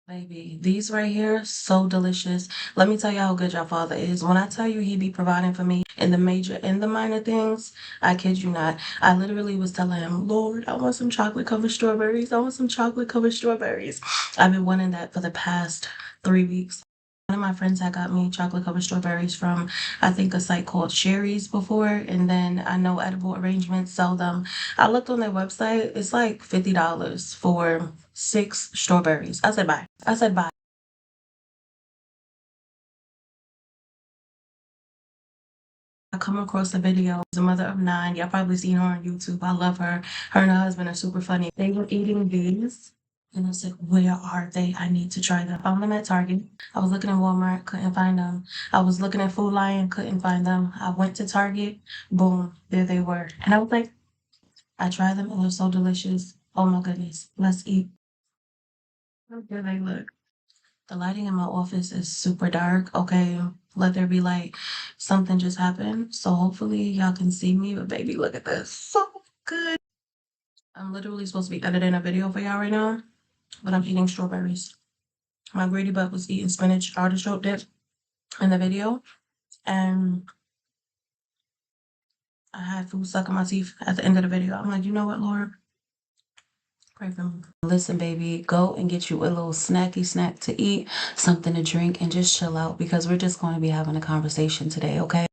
Baby, these right here, so delicious. Let me tell you how good your father is. When I tell you he be providing for me in the major and the minor things, I kid you not. I literally was telling him, Lord, I want some chocolate covered strawberries. I want some chocolate covered strawberries. I've been wanting that for the past 3 weeks. One of my friends had got me chocolate covered strawberries from, I think, a site called Sherry's before. And then I know Edible Arrangements sell them. I looked on their website. It's like $50 for 6 strawberries. I said, bye. I said, bye. I come across a video. She's a mother of 9. Y'all probably seen her on YouTube. I love her. Her and her husband are super funny. They were eating these. And I said, where are they? I need to try them. Found them at Target. I was looking at Walmart, couldn't find them. I was looking at Food Lion, couldn't find them. I went to Target, boom, there they were. And I was like, I tried them and they're so delicious. Oh my goodness, let's eat. How good they look. The lighting in my office is super dark. Okay, let there be light. Something just happened. So hopefully y'all can see me. But baby, look at this. So good. I'm literally supposed to be editing a video for y'all right now, but I'm eating strawberries. My greedy butt was eating spinach artichoke dip in the video, and I had food stuck in my teeth at the end of the video. I'm like, you know what, Lord? Pray for me. Listen, baby, go and get you a little snacky snack to eat, something to drink, and just chill out because we're just going to be having a conversation today, okay?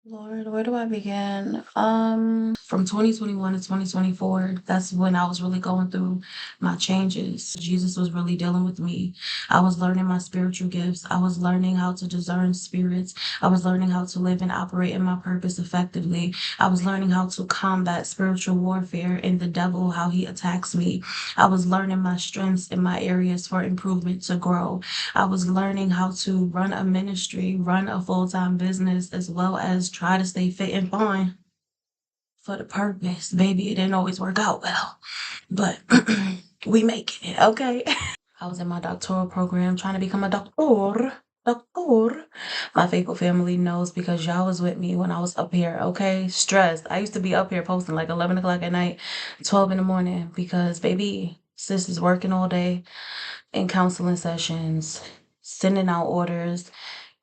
Lord, where do I begin? From 2021 to 2024, that's when I was really going through my changes. Jesus was really dealing with me. I was learning my spiritual gifts. I was learning how to discern spirits. I was learning how to live and operate in my purpose effectively. I was learning how to combat spiritual warfare and the devil, how he attacks me. I was learning my strengths and my areas for improvement to grow. I was learning how to run a ministry, run a full-time business, as well as try to stay fit and fine for the purpose. Baby, it didn't always work out well, but we making it, okay? I was in my doctoral program trying to become a doctor. Doctor. My faithful family knows because y'all was with me when I was up here, okay? Stressed. I used to be up here posting like 11 o'clock at night, 12 in the morning because, baby, sis is working all day in counseling sessions, sending out orders,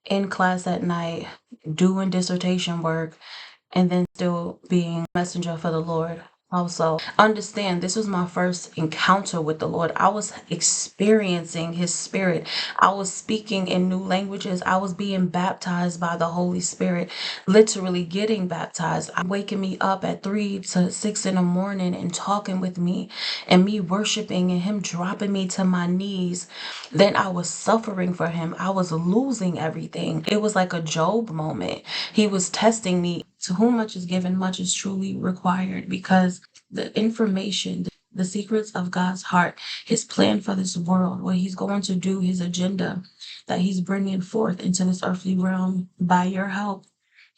in class at night, doing dissertation work, and then still being a messenger for the Lord. Also, understand this was my first encounter with the Lord. I was experiencing His Spirit. I was speaking in new languages. I was being baptized by the Holy Spirit, literally getting baptized. Waking me up at 3 to 6 in the morning and talking with me and me worshiping and Him dropping me to my knees. Then I was suffering for Him. I was losing everything. It was like a Job moment. He was testing me. To whom much is given, much is truly required, because the information, the secrets of God's heart, His plan for this world, what He's going to do, His agenda that He's bringing forth into this earthly realm by your help,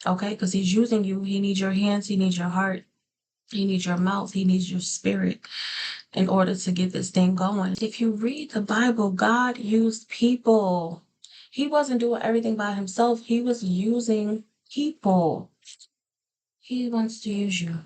okay? Because He's using you. He needs your hands, He needs your heart, He needs your mouth, He needs your spirit in order to get this thing going. If you read the Bible, God used people. He wasn't doing everything by Himself. He was using people. He wants to use you.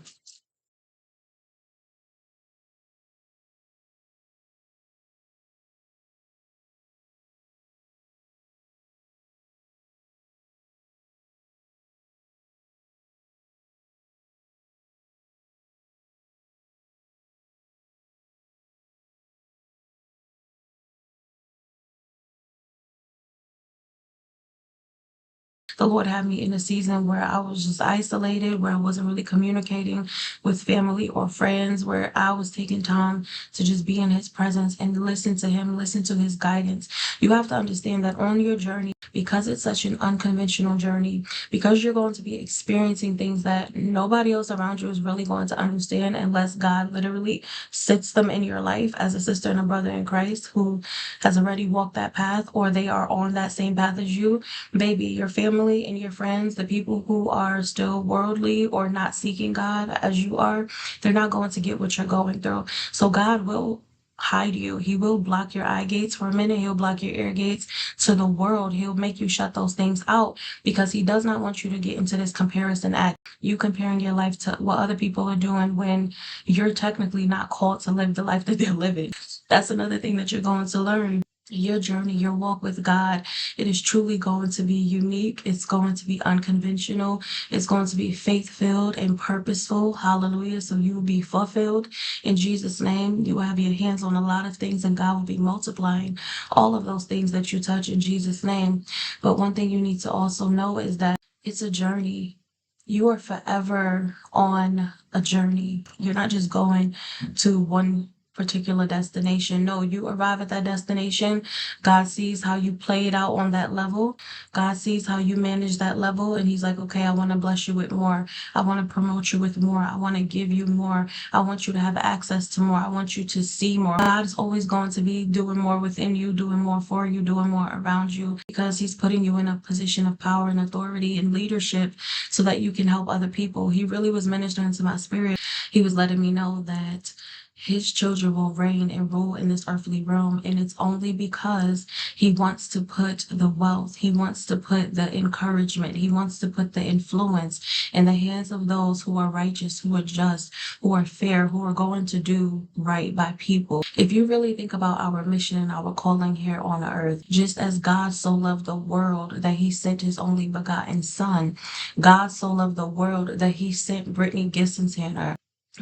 The Lord had me in a season where I was just isolated, where I wasn't really communicating with family or friends, where I was taking time to just be in His presence and listen to Him, listen to His guidance. You have to understand that on your journey, because it's such an unconventional journey, because you're going to be experiencing things that nobody else around you is really going to understand unless God literally sits them in your life as a sister and a brother in Christ who has already walked that path, or they are on that same path as you. Baby, your family and your friends, the people who are still worldly or not seeking God as you are, they're not going to get what you're going through. So God will hide you. He will block your eye gates for a minute. He'll block your ear gates to the world. He'll make you shut those things out because He does not want you to get into this comparison act. You comparing your life to what other people are doing when you're technically not called to live the life that they're living. That's another thing that you're going to learn. Your journey, your walk with God, it is truly going to be unique. It's going to be unconventional. It's going to be faith-filled and purposeful. Hallelujah. So you will be fulfilled in Jesus' name. You will have your hands on a lot of things, and God will be multiplying all of those things that you touch in Jesus' name. But one thing you need to also know is that it's a journey. You are forever on a journey. You're not just going to one particular destination. No, you arrive at that destination. God sees how you play it out on that level. God sees how you manage that level. And He's like, okay, I want to bless you with more. I want to promote you with more. I want to give you more. I want you to have access to more. I want you to see more. God is always going to be doing more within you, doing more for you, doing more around you, because He's putting you in a position of power and authority and leadership so that you can help other people. He really was ministering to my spirit. He was letting me know that His children will reign and rule in this earthly realm. And it's only because He wants to put the wealth, He wants to put the encouragement, He wants to put the influence in the hands of those who are righteous, who are just, who are fair, who are going to do right by people. If you really think about our mission and our calling here on earth, just as God so loved the world that He sent His only begotten Son, God so loved the world that He sent Brittany Guisintanner.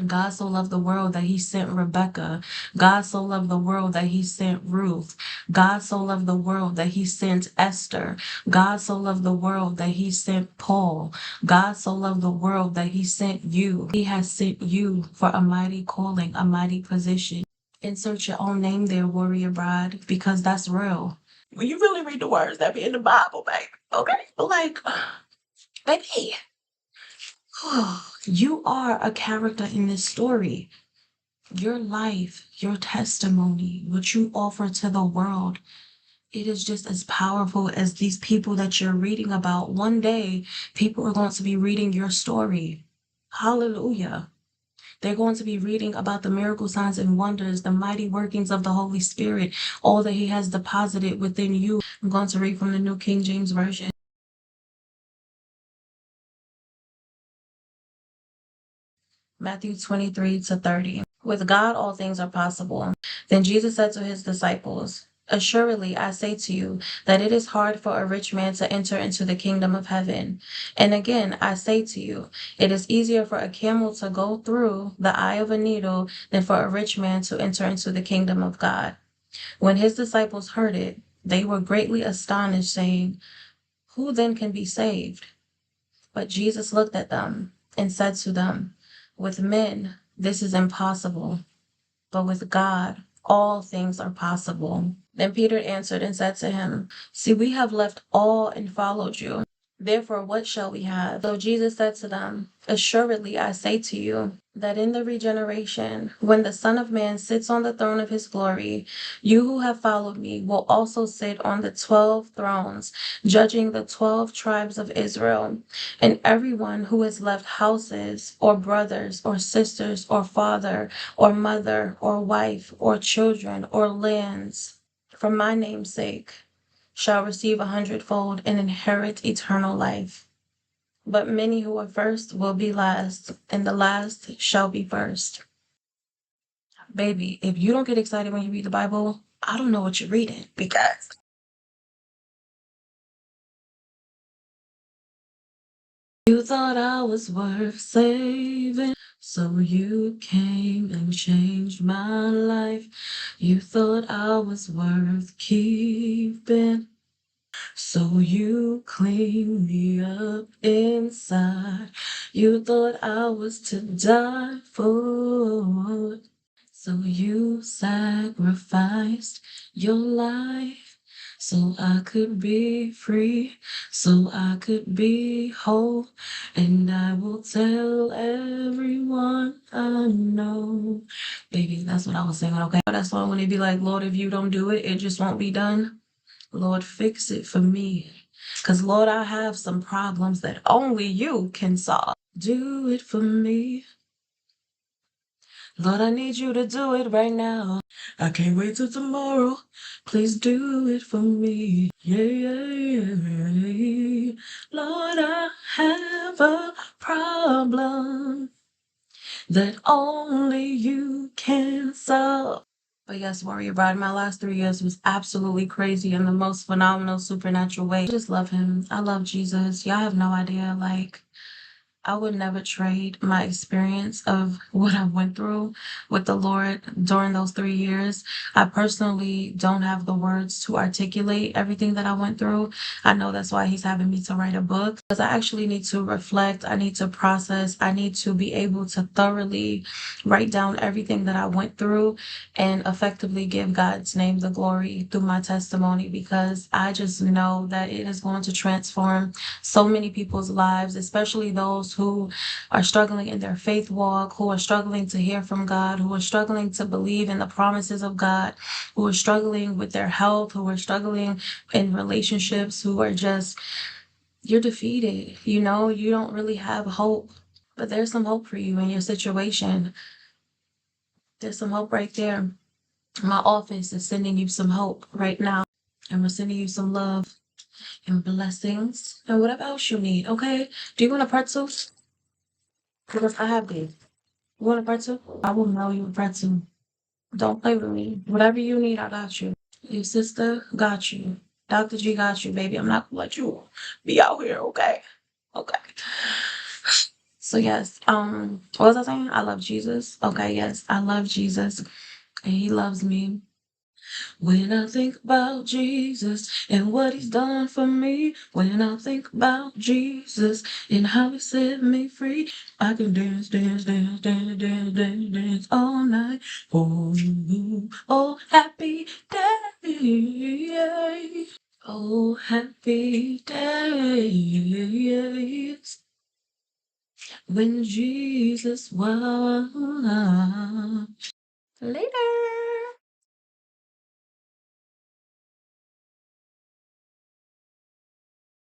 God so loved the world that He sent Rebecca. God so loved the world that He sent Ruth. God so loved the world that He sent Esther. God so loved the world that He sent Paul. God so loved the world that He sent you. He has sent you for a mighty calling, a mighty position. Insert your own name there, warrior bride, because that's real. When you really read the words that be in the Bible, baby, okay? Like, baby, you are a character in this story. Your life, your testimony, what you offer to the world, it is just as powerful as these people that you're reading about. One day, people are going to be reading your story. Hallelujah. They're going to be reading about the miracle signs and wonders, the mighty workings of the Holy Spirit, all that He has deposited within you. I'm going to read from the New King James Version. Matthew 23-30. With God, all things are possible. Then Jesus said to His disciples, assuredly, I say to you that it is hard for a rich man to enter into the kingdom of heaven. And again, I say to you, it is easier for a camel to go through the eye of a needle than for a rich man to enter into the kingdom of God. When His disciples heard it, they were greatly astonished, saying, who then can be saved? But Jesus looked at them and said to them, with men, this is impossible, but with God, all things are possible. Then Peter answered and said to Him, see, we have left all and followed you. Therefore, what shall we have? So Jesus said to them, assuredly, I say to you, that in the regeneration, when the Son of Man sits on the throne of His glory, you who have followed me will also sit on the 12 thrones, judging the 12 tribes of Israel. And everyone who has left houses, or brothers, or sisters, or father, or mother, or wife, or children, or lands, for my name's sake, shall receive 100-fold and inherit eternal life. But many who are first will be last, and the last shall be first. Baby, if you don't get excited when you read the Bible, I don't know what you're reading, because you thought I was worth saving, so you came and changed my life. You thought I was worth keeping, so you cleaned me up inside. You thought I was to die for, so you sacrificed your life so I could be free, so I could be whole. And I will tell everyone I know. Baby, that's what I was singing, okay? That's why when they be like, Lord, if you don't do it, it just won't be done. Lord, fix it for me. Because, Lord, I have some problems that only you can solve. Do it for me. Lord, I need you to do it right now. I can't wait till tomorrow. Please do it for me. Yeah, yeah, yeah. Lord, I have a problem that only you can solve. But yes, Warrior Bride, my last 3 years was absolutely crazy in the most phenomenal supernatural way. I just love him. I love Jesus. Y'all have no idea. Like, I would never trade my experience of what I went through with the Lord during those 3 years. I personally don't have the words to articulate everything that I went through. I know that's why He's having me to write a book, because I actually need to reflect. I need to process. I need to be able to thoroughly write down everything that I went through and effectively give God's name the glory through my testimony, because I just know that it is going to transform so many people's lives, especially those who are struggling in their faith walk, who are struggling to hear from God, who are struggling to believe in the promises of God, who are struggling with their health, who are struggling in relationships, who are just, you're defeated. You know, you don't really have hope, but there's some hope for you in your situation. There's some hope right there. My office is sending you some hope right now, and we're sending you some love and blessings and whatever else you need, okay? Do you want a pretzel? Because I have these. You want a pretzel? I will mail you a pretzel. Don't play with me. Whatever you need, I got you. Your sister got you. Dr. G got you, baby. I'm not gonna let you be out here, okay? Okay. So yes, what was I saying? I love Jesus. Okay, yes, I love Jesus. And He loves me. When I think about Jesus and what He's done for me, when I think about Jesus and how He set me free, I can dance, dance, dance, dance, dance, dance, dance all night for you. Oh, happy day. Oh, happy days when Jesus was. Later.